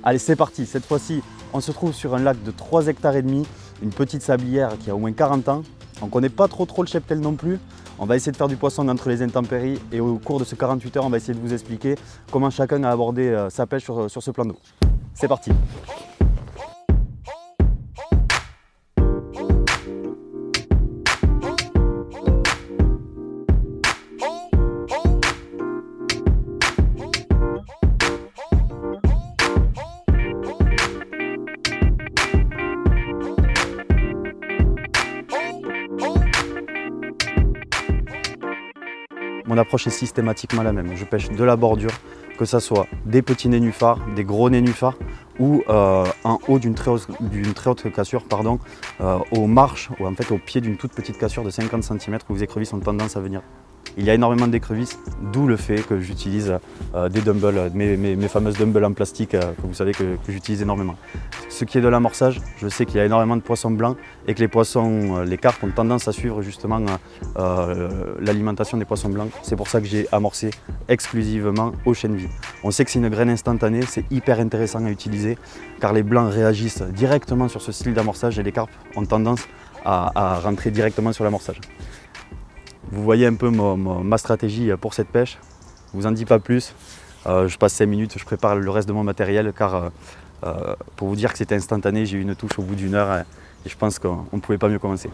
Allez, c'est parti. Cette fois-ci, on se trouve sur un lac de 3,5 hectares, une petite sablière qui a au moins 40 ans. On ne connaît pas trop le cheptel non plus. On va essayer de faire du poisson entre les intempéries et au cours de ce 48 heures, on va essayer de vous expliquer comment chacun a abordé sa pêche sur ce plan d'eau. C'est parti. Mon approche est systématiquement la même. Je pêche de la bordure, que ce soit des petits nénuphars, des gros nénuphars ou en haut d'une très haute cassure, aux marches ou en fait au pied d'une toute petite cassure de 50 cm où les écrevisses ont tendance à venir. Il y a énormément d'écrevisses, d'où le fait que j'utilise des dumbbells, mes fameuses dumbbells en plastique que vous savez que j'utilise énormément. Ce qui est de l'amorçage, je sais qu'il y a énormément de poissons blancs et que les carpes ont tendance à suivre justement l'alimentation des poissons blancs. C'est pour ça que j'ai amorcé exclusivement au chènevis. On sait que c'est une graine instantanée, c'est hyper intéressant à utiliser car les blancs réagissent directement sur ce style d'amorçage et les carpes ont tendance à rentrer directement sur l'amorçage. Vous voyez un peu ma stratégie pour cette pêche. Je ne vous en dis pas plus. Je passe 5 minutes, je prépare le reste de mon matériel car pour vous dire que c'était instantané, j'ai eu une touche au bout d'une heure et je pense qu'on ne pouvait pas mieux commencer.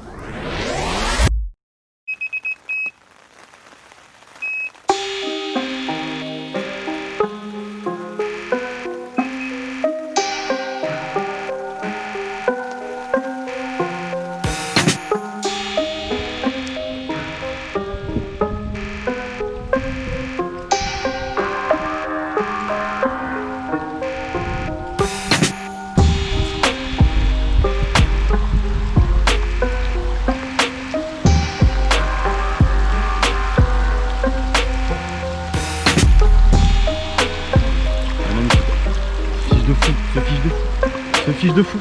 Ce fiche de fou.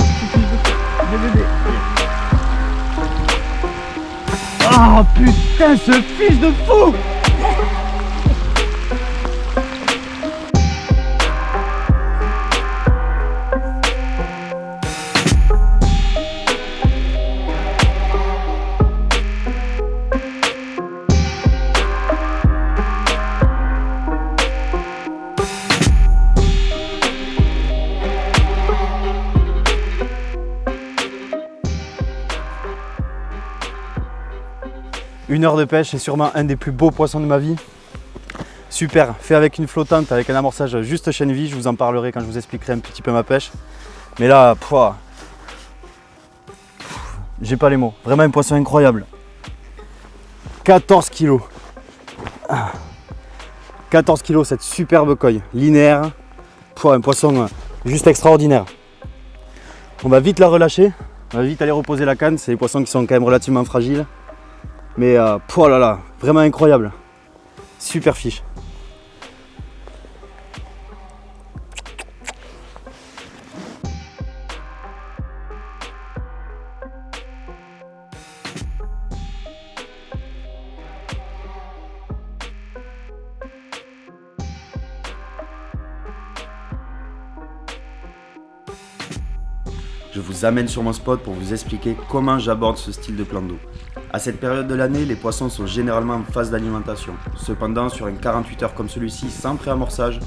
Ah putain, ce fiche de fou! Une heure de pêche, c'est sûrement un des plus beaux poissons de ma vie. Super, fait avec une flottante, avec un amorçage juste chènevis. Je vous en parlerai quand je vous expliquerai un petit peu ma pêche. Mais là, j'ai pas les mots. Vraiment un poisson incroyable. 14 kg. 14 kg cette superbe coille linéaire. Un poisson juste extraordinaire. On va vite la relâcher. On va vite aller reposer la canne. C'est des poissons qui sont quand même relativement fragiles. Mais oh là là, vraiment incroyable. Super fiche. Je vous amène sur mon spot pour vous expliquer comment j'aborde ce style de plan d'eau. À cette période de l'année, les poissons sont généralement en phase d'alimentation. Cependant, sur un 48 heures comme celui-ci, sans pré-amorçage,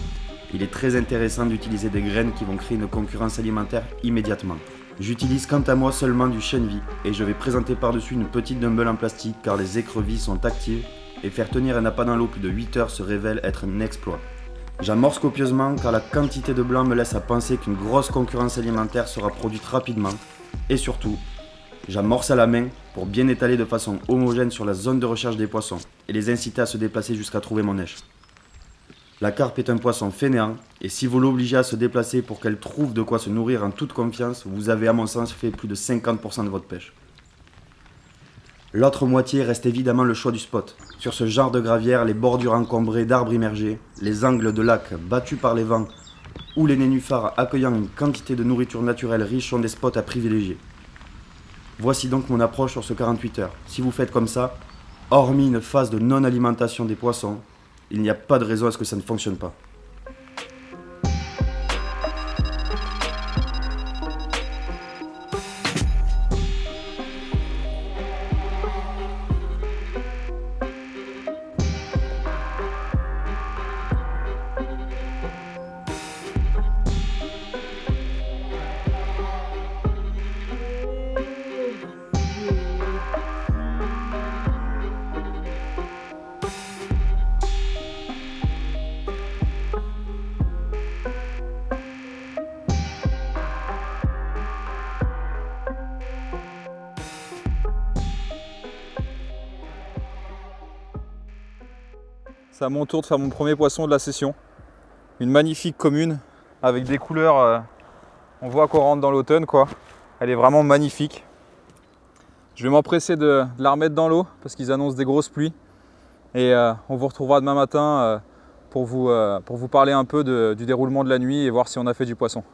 il est très intéressant d'utiliser des graines qui vont créer une concurrence alimentaire immédiatement. J'utilise quant à moi seulement du chènevis et je vais présenter par-dessus une petite dumbbell en plastique car les écrevisses sont actives et faire tenir un appât dans l'eau plus de 8 heures se révèle être un exploit. J'amorce copieusement car la quantité de blanc me laisse à penser qu'une grosse concurrence alimentaire sera produite rapidement et surtout, j'amorce à la main pour bien étaler de façon homogène sur la zone de recherche des poissons et les inciter à se déplacer jusqu'à trouver mon nèche. La carpe est un poisson fainéant et si vous l'obligez à se déplacer pour qu'elle trouve de quoi se nourrir en toute confiance, vous avez à mon sens fait plus de 50% de votre pêche. L'autre moitié reste évidemment le choix du spot. Sur ce genre de gravière, les bordures encombrées d'arbres immergés, les angles de lac battus par les vents ou les nénuphars accueillant une quantité de nourriture naturelle riche sont des spots à privilégier. Voici donc mon approche sur ce 48 heures. Si vous faites comme ça, hormis une phase de non-alimentation des poissons, il n'y a pas de raison à ce que ça ne fonctionne pas. C'est à mon tour de faire mon premier poisson de la session. Une magnifique commune avec des couleurs, on voit qu'on rentre dans l'automne quoi. Elle est vraiment magnifique. Je vais m'empresser de la remettre dans l'eau parce qu'ils annoncent des grosses pluies. Et on vous retrouvera demain matin pour vous parler un peu du déroulement de la nuit et voir si on a fait du poisson.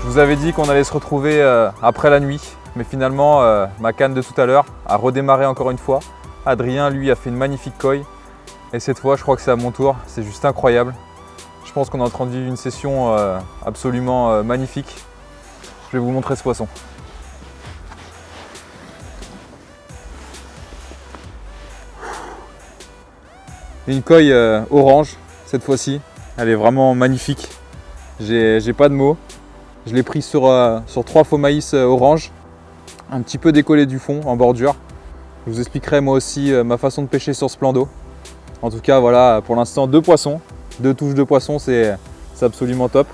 Je vous avais dit qu'on allait se retrouver après la nuit, mais finalement ma canne de tout à l'heure a redémarré encore une fois. Adrien lui a fait une magnifique coille et cette fois je crois que c'est à mon tour, c'est juste incroyable. Je pense qu'on est en train de vivre une session absolument magnifique. Je vais vous montrer ce poisson. Une coille orange cette fois-ci, elle est vraiment magnifique. J'ai pas de mots. Je l'ai pris sur 3 faux maïs orange, un petit peu décollé du fond en bordure. Je vous expliquerai moi aussi ma façon de pêcher sur ce plan d'eau. En tout cas voilà, pour l'instant 2 poissons, 2 touches de poissons, c'est absolument top.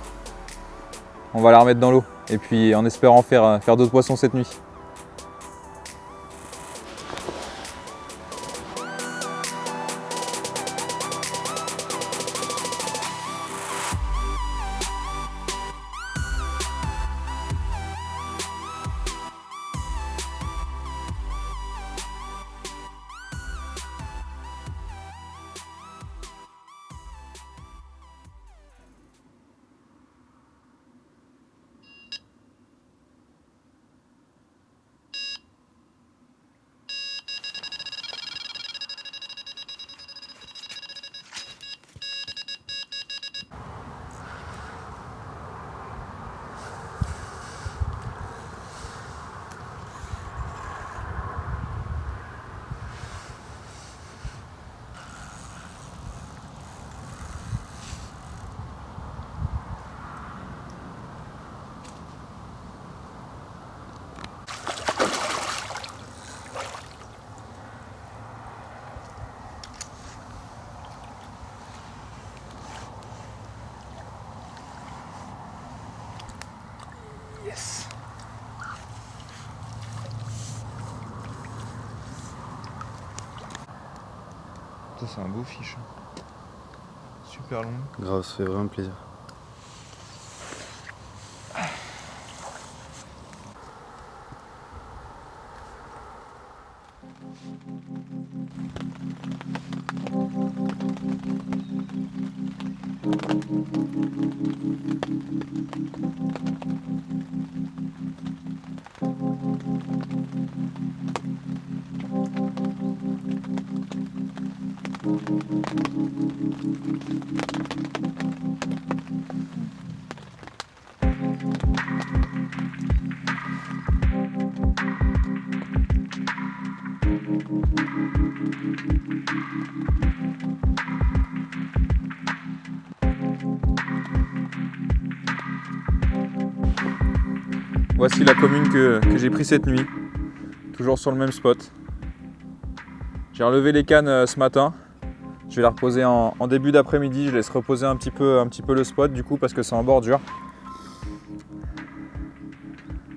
On va la remettre dans l'eau et puis en espérant faire d'autres poissons cette nuit. Yes. Ça c'est un beau fiche. Super long. Grave, ça fait vraiment plaisir. Voici la commune que j'ai pris cette nuit, toujours sur le même spot. J'ai relevé les cannes ce matin, je vais la reposer en début d'après-midi, je laisse reposer un petit peu le spot du coup parce que c'est en bordure.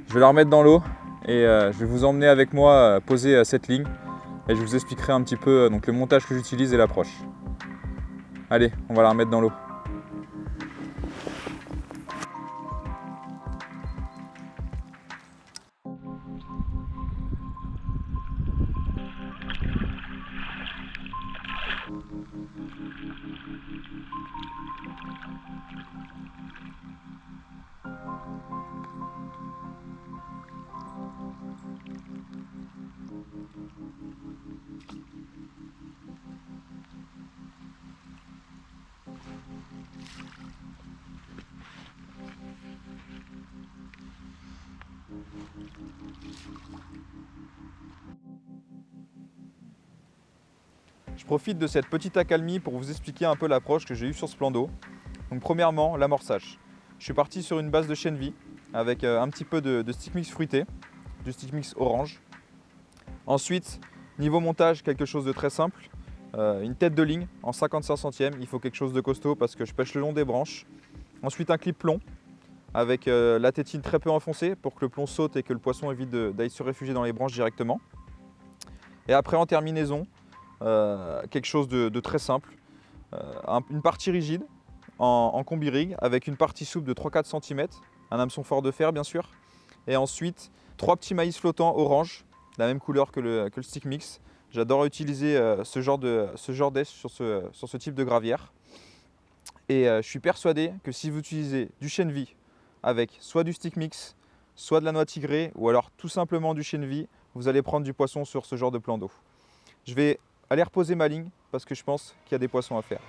Je vais la remettre dans l'eau et je vais vous emmener avec moi poser cette ligne et je vous expliquerai un petit peu donc, le montage que j'utilise et l'approche. Allez, on va la remettre dans l'eau. Je profite de cette petite accalmie pour vous expliquer un peu l'approche que j'ai eue sur ce plan d'eau. Donc premièrement, l'amorçage. Je suis parti sur une base de chène vie avec un petit peu de stick mix fruité, du stick mix orange. Ensuite, niveau montage, quelque chose de très simple. Une tête de ligne en 55 centièmes. Il faut quelque chose de costaud parce que je pêche le long des branches. Ensuite, un clip plomb avec la tétine très peu enfoncée pour que le plomb saute et que le poisson évite d'aller se réfugier dans les branches directement. Et après, en terminaison, quelque chose de très simple. Une partie rigide en combi rig avec une partie souple de 3-4 cm, un hameçon fort de fer bien sûr. Et ensuite, 3 petits maïs flottants orange, la même couleur que le stick mix. J'adore utiliser ce genre d'eau sur ce type de gravière. Et je suis persuadé que si vous utilisez du chène vie avec soit du stick mix, soit de la noix tigrée, ou alors tout simplement du chène vie, vous allez prendre du poisson sur ce genre de plan d'eau. Je vais aller reposer ma ligne parce que je pense qu'il y a des poissons à faire.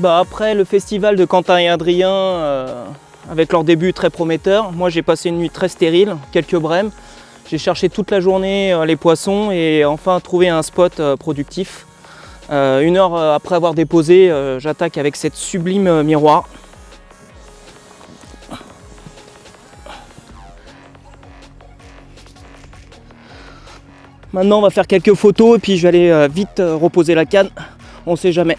Après le festival de Quentin et Adrien, avec leur début très prometteur, moi j'ai passé une nuit très stérile, quelques brèmes. J'ai cherché toute la journée les poissons et enfin trouvé un spot productif. 1 heure après avoir déposé, j'attaque avec cette sublime miroir. Maintenant on va faire quelques photos et puis je vais aller vite reposer la canne, on sait jamais.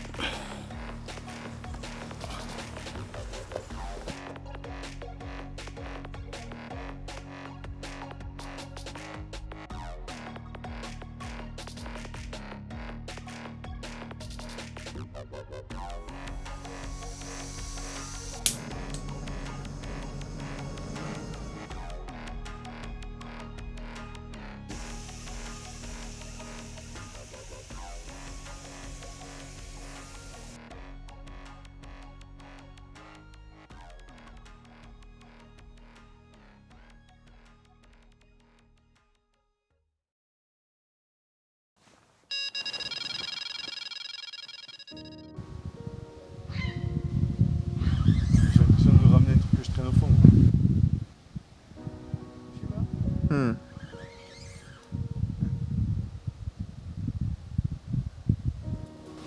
J'ai l'impression de ramener un truc que je traîne au fond.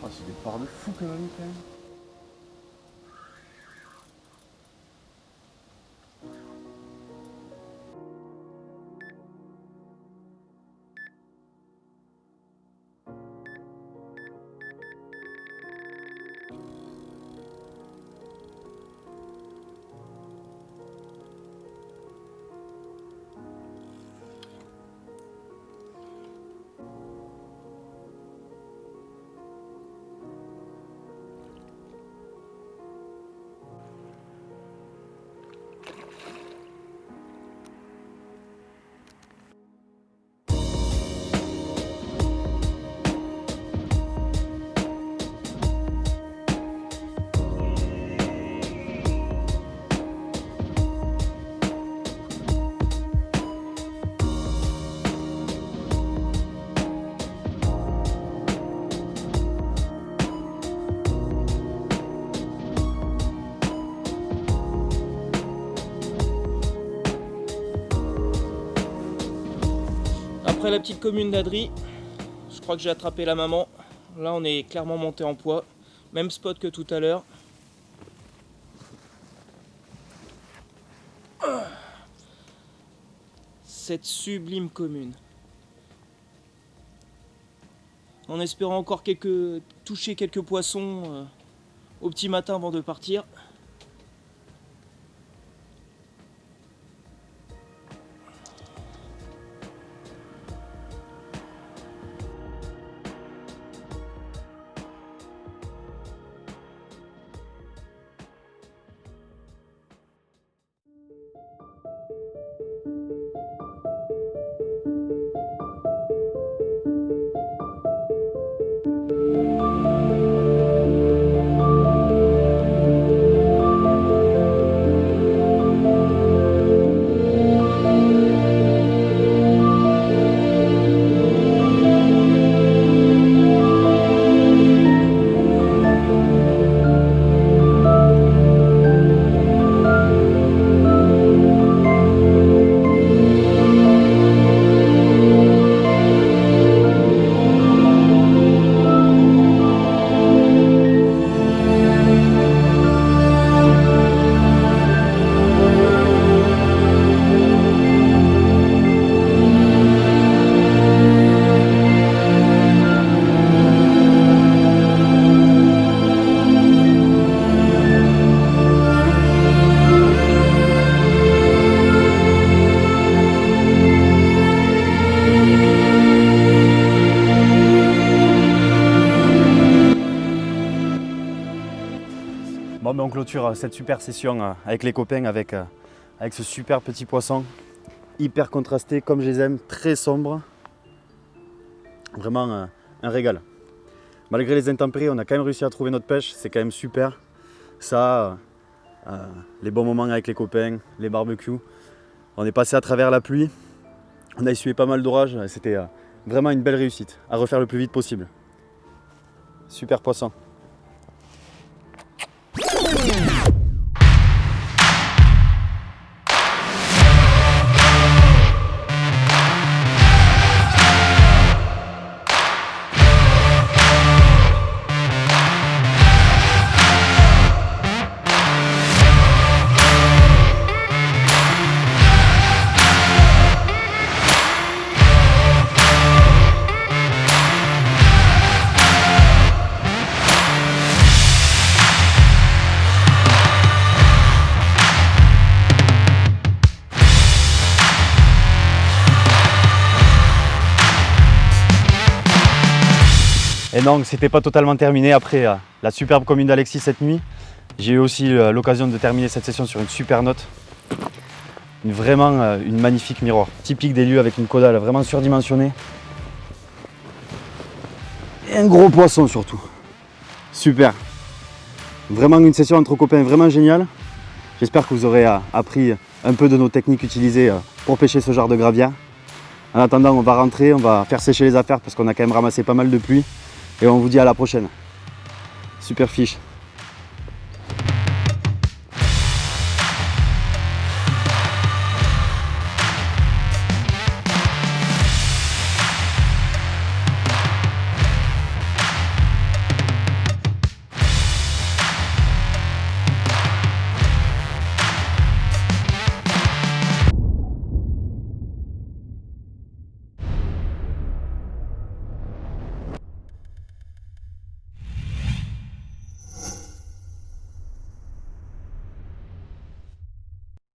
Oh, c'est des parts de fou quand même. Après la petite commune d'Adri, je crois que j'ai attrapé la maman. Là on est clairement monté en poids. Même spot que tout à l'heure. Cette sublime commune. En espérant encore toucher quelques poissons au petit matin avant de partir. Bon, ben on clôture cette super session avec les copains, avec ce super petit poisson, hyper contrasté comme je les aime, très sombre. Vraiment un régal. Malgré les intempéries, on a quand même réussi à trouver notre pêche, c'est quand même super. Ça, les bons moments avec les copains, les barbecues. On est passé à travers la pluie, on a essuyé pas mal d'orages, c'était vraiment une belle réussite, à refaire le plus vite possible. Super poisson. Et non, c'était pas totalement terminé après la superbe commune d'Alexis cette nuit. J'ai eu aussi l'occasion de terminer cette session sur une super note. Vraiment une magnifique miroir, typique des lieux avec une caudale vraiment surdimensionnée. Et un gros poisson surtout. Super. Vraiment une session entre copains vraiment géniale. J'espère que vous aurez appris un peu de nos techniques utilisées pour pêcher ce genre de gravia. En attendant, on va rentrer, on va faire sécher les affaires parce qu'on a quand même ramassé pas mal de pluie. Et on vous dit à la prochaine. Super fiche.